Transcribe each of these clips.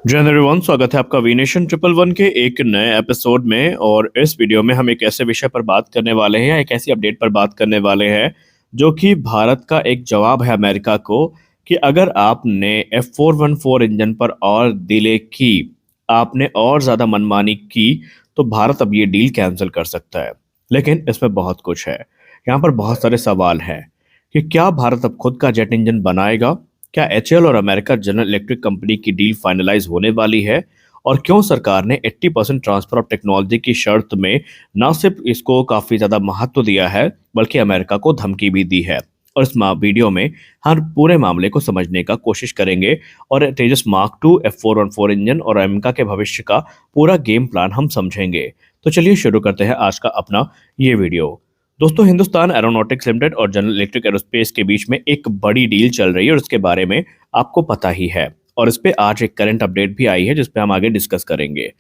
जय हिंद एवरीवन, स्वागत है आपका वीनेशन ट्रिपल वन के एक नए एपिसोड में। और इस वीडियो में हम एक ऐसे विषय पर बात करने वाले हैं, एक ऐसी अपडेट पर बात करने वाले हैं जो कि भारत का एक जवाब है अमेरिका को कि अगर आपने F414 इंजन पर और डिले की, आपने और ज़्यादा मनमानी की, तो भारत अब ये डील कैंसिल कर सकता है। लेकिन इसमें बहुत कुछ है, यहाँ पर बहुत सारे सवाल हैं कि क्या भारत अब खुद का जेट इंजन बनाएगा, क्या एचएएल और अमेरिका जनरल इलेक्ट्रिक कंपनी की डील फाइनलाइज होने वाली है, और क्यों सरकार ने 80% ट्रांसफर ऑफ टेक्नोलॉजी की शर्त में न सिर्फ इसको काफी ज्यादा महत्व दिया है बल्कि अमेरिका को धमकी भी दी है। और इस वीडियो में हर पूरे मामले को समझने का कोशिश करेंगे और तेजस मार्क टू F414 इंजन और अमेरिका के भविष्य का पूरा गेम प्लान हम समझेंगे। तो चलिए शुरू करते हैं आज का अपना ये वीडियो। दोस्तों, हिंदुस्तान एरोनॉटिक्स लिमिटेड और जनरल इलेक्ट्रिक एरोस्पेस के बीच में एक बड़ी डील चल रही है और इसके बारे में आपको पता ही है। और इस पे आज एक करंट अपडेट भी आई है जिस पे हम आगे डिस्कस करेंगे।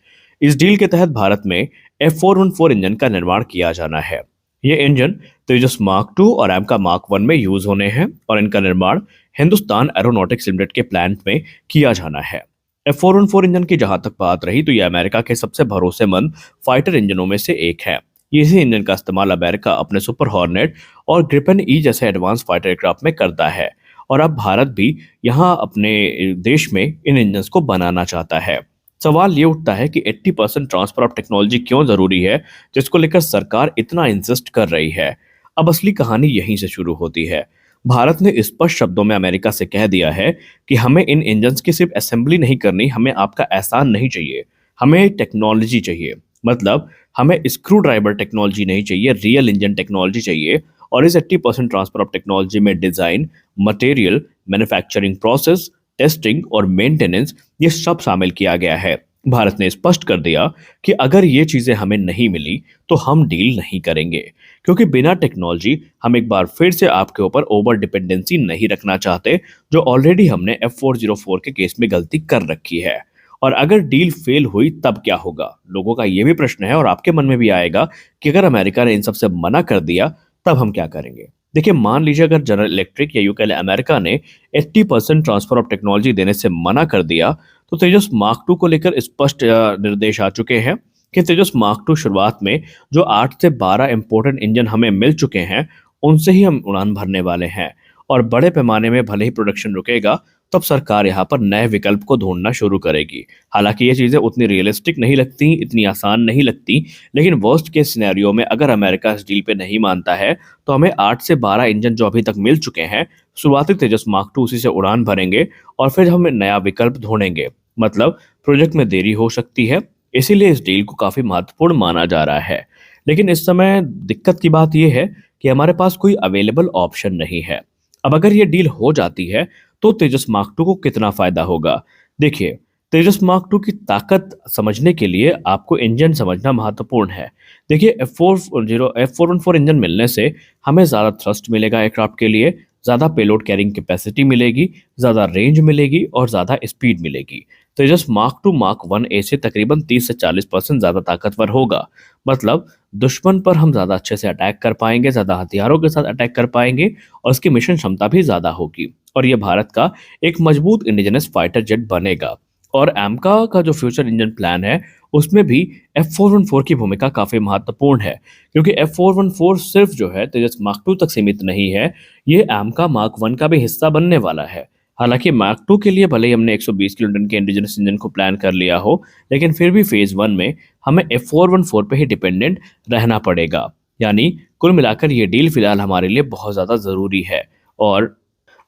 इस डील के तहत भारत में F414 इंजन का निर्माण किया जाना है। ये इंजन तेजस मार्क टू और एमका मार्क वन में यूज होने हैं और इनका निर्माण हिंदुस्तान एरोनॉटिक्स लिमिटेड के प्लांट में किया जाना है। F414 इंजन की जहां तक बात रही तो यह अमेरिका के सबसे भरोसेमंद फाइटर इंजनों में से एक है। इसी इंजन का इस्तेमाल अमेरिका अपने सुपर हॉर्नेट और ग्रिपेन ई जैसे एडवांस फाइटर एयरक्राफ्ट में करता है। और अब भारत भी यहाँ अपने देश में इन इंजन्स को बनाना चाहता है। सवाल ये उठता है कि 80% ट्रांसफर ऑफ टेक्नोलॉजी क्यों जरूरी है, जिसको लेकर सरकार इतना इंसिस्ट कर रही है। अब असली कहानी यहीं से शुरू होती है। भारत ने स्पष्ट शब्दों में अमेरिका से कह दिया है कि हमें इन इंजन्स की सिर्फ असेंबली नहीं करनी, हमें आपका एहसान नहीं चाहिए, हमें टेक्नोलॉजी चाहिए। मतलब हमें स्क्रू ड्राइवर टेक्नोलॉजी नहीं चाहिए, रियल इंजन टेक्नोलॉजी चाहिए। और इस 80% ट्रांसफर ऑफ टेक्नोलॉजी में design, material, manufacturing process, testing और मेंटेनेंस ये सब शामिल किया गया है। भारत ने स्पष्ट कर दिया कि अगर ये चीजें हमें नहीं मिली तो हम डील नहीं करेंगे, क्योंकि बिना टेक्नोलॉजी हम एक बार फिर से आपके ऊपर ओवर डिपेंडेंसी नहीं रखना चाहते, जो ऑलरेडी हमने F404 के केस में गलती कर रखी है। और अगर डील फेल हुई तब क्या होगा, लोगों का ये भी प्रश्न है और आपके मन में भी आएगा कि अगर अमेरिका ने इन सब से मना कर दिया तब हम क्या करेंगे। देखिए, मान लीजिए अगर जनरल इलेक्ट्रिक या यूके अमेरिका ने 80% ट्रांसफर ऑफ टेक्नोलॉजी देने से मना कर दिया, तो तेजस मार्क टू को लेकर स्पष्ट निर्देश आ चुके हैं कि तेजस मार्क टू शुरुआत में जो 8 से 12 इंपोर्टेंट इंजन हमें मिल चुके हैं उनसे ही हम उड़ान भरने वाले हैं। और बड़े पैमाने में भले ही प्रोडक्शन रुकेगा, तब सरकार यहाँ पर नए विकल्प को ढूंढना शुरू करेगी। हालांकि ये चीजें उतनी रियलिस्टिक नहीं लगती, इतनी आसान नहीं लगती, लेकिन वर्स्ट केस सिनेरियो में अगर अमेरिका इस डील पे नहीं मानता है तो हमें 8 से 12 इंजन जो अभी तक मिल चुके हैं, शुरुआती तेजस मार्क टू उसी से उड़ान भरेंगे और फिर हम नया विकल्प ढूंढेंगे। मतलब प्रोजेक्ट में देरी हो सकती है, इसीलिए इस डील को काफी महत्वपूर्ण माना जा रहा है। लेकिन इस समय दिक्कत की बात यह है कि हमारे पास कोई अवेलेबल ऑप्शन नहीं है। अब अगर ये डील हो जाती है तो तेजस मार्क टू को कितना फायदा होगा। देखिए, तेजस मार्क टू की ताकत समझने के लिए आपको इंजन समझना महत्वपूर्ण है। देखिए, F414 इंजन मिलने से हमें ज़्यादा थ्रस्ट मिलेगा एयरक्राफ्ट के लिए, ज़्यादा पेलोड कैरिंग कैपेसिटी मिलेगी, ज़्यादा रेंज मिलेगी और ज़्यादा स्पीड मिलेगी। तेजस मार्क टू मार्क वन ए से तकरीबन 30 से 40% ज़्यादा ताकतवर होगा। मतलब दुश्मन पर हम ज़्यादा अच्छे से अटैक कर पाएंगे, ज़्यादा हथियारों के साथ अटैक कर पाएंगे और उसकी मिशन क्षमता भी ज़्यादा होगी। और ये भारत का एक मजबूत इंडिजिनस फाइटर जेट बनेगा। और एमका का जो फ्यूचर इंजन प्लान है उसमें भी F414 की भूमिका काफी महत्वपूर्ण है, क्योंकि F414 सिर्फ जो है तेजस मार्क टू तक सीमित नहीं है, ये एमका मार्क वन का भी हिस्सा बनने वाला है। हालांकि मार्क टू के लिए भले ही हमने 120 किलोन्यूटन के इंडिजिनस इंजन को प्लान कर लिया हो, लेकिन फिर भी फेज वन में हमें F414 पे ही डिपेंडेंट रहना पड़ेगा। यानी कुल मिलाकर ये डील फिलहाल हमारे लिए बहुत ज्यादा जरूरी है। और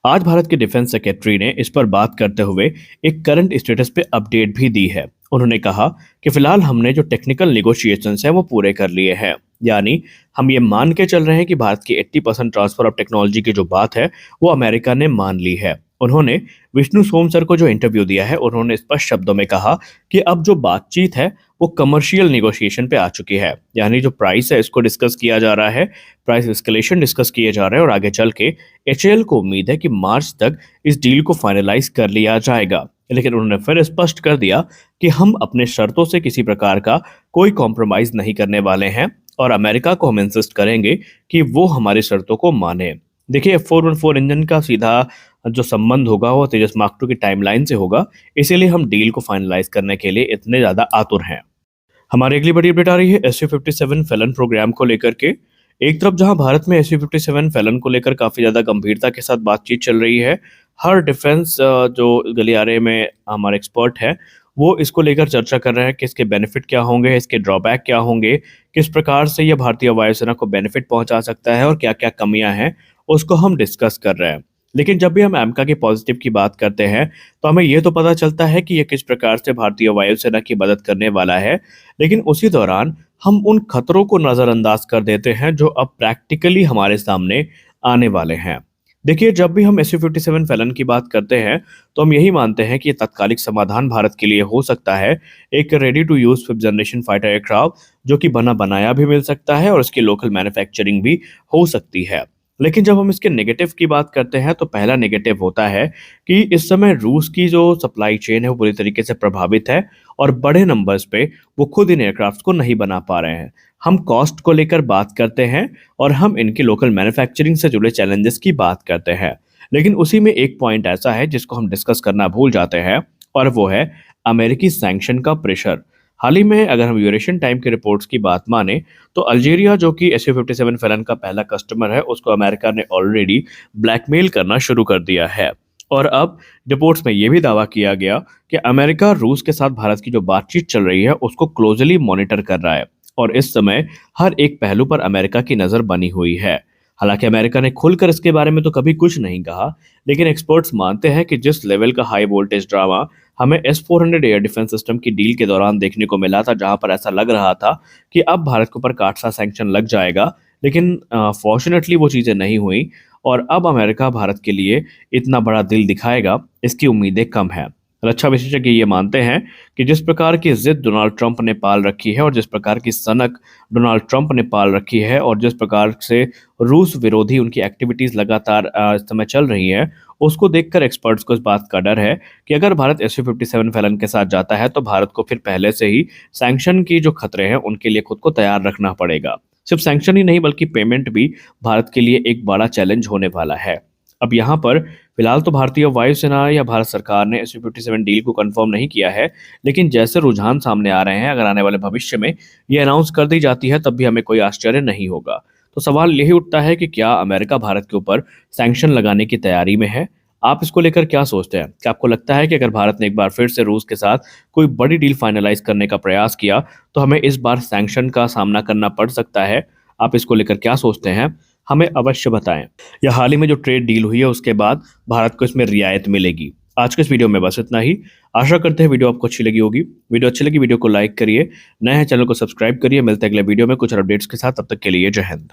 आज भारत के डिफेंस सेक्रेटरी ने इस पर बात करते हुए एक करंट स्टेटस पे अपडेट भी दी है। उन्होंने कहा कि फिलहाल हमने जो टेक्निकल निगोशिएशंस हैं वो पूरे कर लिए हैं। यानी हम ये मान के चल रहे हैं कि भारत की 80% ट्रांसफर ऑफ टेक्नोलॉजी की जो बात है वो अमेरिका ने मान ली है। उन्होंने विष्णु सोम सर को जो इंटरव्यू दिया है, उन्होंने स्पष्ट शब्दों में कहा कि अब जो बातचीत है वो कमर्शियल निगोशिएशन पे आ चुकी है। यानी जो प्राइस है इसको डिस्कस किया जा रहा है, प्राइस एस्केलेशन डिस्कस किए जा रहे हैं और आगे चल के एचएएल को उम्मीद है कि मार्च तक इस डील को फाइनलाइज कर लिया जाएगा। लेकिन उन्होंने फिर स्पष्ट कर दिया कि हम अपने शर्तों से किसी प्रकार का कोई कॉम्प्रोमाइज नहीं करने वाले हैं और अमेरिका को हम इंसिस्ट करेंगे कि वो हमारी शर्तों को माने। देखिए F414 इंजन का सीधा जो संबंध होगा वो तेजस मार्क टू की टाइमलाइन से होगा, इसीलिए हम डील को फाइनलाइज करने के लिए इतने ज़्यादा आतुर हैं। हमारी अगली बड़ी अपडेट आ रही है SU-57 फैलन प्रोग्राम को लेकर के। एक तरफ जहां भारत में SU-57 फैलन को लेकर काफ़ी ज़्यादा गंभीरता के साथ बातचीत चल रही है, हर डिफेंस जो गलियारे में हमारे एक्सपर्ट हैं, वो इसको लेकर चर्चा कर रहे हैं कि इसके बेनिफिट क्या होंगे, इसके ड्रॉबैक क्या होंगे, किस प्रकार से ये भारतीय वायुसेना को बेनिफिट पहुंचा सकता है और क्या-क्या कमियां हैं, उसको हम डिस्कस कर रहे हैं। लेकिन जब भी हम एमका के पॉजिटिव की बात करते हैं, तो हमें ये तो पता चलता है कि ये किस प्रकार से भारतीय वायुसेना की मदद करने वाला है, लेकिन उसी दौरान हम उन खतरों को नज़रअंदाज कर देते हैं जो अब प्रैक्टिकली हमारे सामने आने वाले हैं। देखिए, जब भी हम SU-57 फैलन की बात करते हैं, तो हम यही मानते हैं कि ये तात्कालिक समाधान भारत के लिए हो सकता है, एक ready to use fifth generation fighter aircraft जो कि बना बनाया भी मिल सकता है और इसकी लोकल मैन्युफैक्चरिंग भी हो सकती है। लेकिन जब हम इसके नेगेटिव की बात करते हैं, तो पहला नेगेटिव होता है कि इस समय रूस की जो सप्लाई चेन है वो पूरी तरीके से प्रभावित है और बड़े नंबर्स पे वो खुद इन एयरक्राफ्ट को नहीं बना पा रहे हैं। हम कॉस्ट को लेकर बात करते हैं और हम इनकी लोकल मैन्युफैक्चरिंग से जुड़े चैलेंजेस की बात करते हैं। लेकिन उसी में एक पॉइंट ऐसा है जिसको हम डिस्कस करना भूल जाते हैं और वो है अमेरिकी सैंक्शन का प्रेशर। हाल ही में अगर हम यूरेशियन टाइम की रिपोर्ट्स की बात माने, तो अल्जीरिया जो कि SU-57 फैलन का पहला कस्टमर है, उसको अमेरिका ने ऑलरेडी ब्लैकमेल करना शुरू कर दिया है। और अब रिपोर्ट्स में ये भी दावा किया गया कि अमेरिका रूस के साथ भारत की जो बातचीत चल रही है उसको क्लोजली मॉनिटर कर रहा है और इस समय हर एक पहलू पर अमेरिका की नज़र बनी हुई है। हालांकि अमेरिका ने खुलकर इसके बारे में तो कभी कुछ नहीं कहा, लेकिन एक्सपर्ट्स मानते हैं कि जिस लेवल का हाई वोल्टेज ड्रामा हमें S-400 एयर डिफेंस सिस्टम की डील के दौरान देखने को मिला था, जहां पर ऐसा लग रहा था कि अब भारत के ऊपर काट सा सैंक्शन लग जाएगा, लेकिन फॉर्चुनेटली वो चीज़ें नहीं हुई और अब अमेरिका भारत के लिए इतना बड़ा दिल दिखाएगा, इसकी उम्मीदें कम हैं। रक्षा विशेषज्ञ ये मानते हैं कि जिस प्रकार की जिद डोनाल्ड ट्रंप ने पाल रखी है और जिस प्रकार की सनक डोनाल्ड ट्रंप ने पाल रखी है और जिस प्रकार से रूस विरोधी उनकी एक्टिविटीज़ लगातार इस समय चल रही हैं, उसको देखकर एक्सपर्ट्स को इस बात का डर है कि अगर भारत SU-57 फैलन के साथ जाता है, तो भारत को फिर पहले से ही सैंक्शन की जो खतरे हैं, उनके लिए खुद को तैयार रखना पड़ेगा। सिर्फ सैंक्शन ही नहीं बल्कि पेमेंट भी भारत के लिए एक बड़ा चैलेंज होने वाला है। अब यहाँ पर फिलहाल तो भारतीय वायुसेना या भारत सरकार ने SU-57 डील को कंफर्म नहीं किया है, लेकिन जैसे रुझान सामने आ रहे हैं, अगर आने वाले भविष्य में ये अनाउंस कर दी जाती है, तब भी हमें कोई आश्चर्य नहीं होगा। तो सवाल यही उठता है कि क्या अमेरिका भारत के ऊपर सैंक्शन लगाने की तैयारी में है? आप इसको लेकर क्या सोचते हैं? क्या आपको लगता है कि अगर भारत ने एक बार फिर से रूस के साथ कोई बड़ी डील फाइनलाइज करने का प्रयास किया, तो हमें इस बार सैंक्शन का सामना करना पड़ सकता है? आप इसको लेकर क्या सोचते हैं? हमें अवश्य बताएं। या हाल ही में जो ट्रेड डील हुई है उसके बाद भारत को इसमें रियायत मिलेगी? आज के इस वीडियो में बस इतना ही। आशा करते हैं वीडियो आपको अच्छी लगी होगी। वीडियो अच्छी लगी वीडियो को लाइक करिए, नए हैं चैनल को सब्सक्राइब करिए। मिलते हैं अगले वीडियो में कुछ और अपडेट्स के साथ, तब तक के लिए जय हिंद।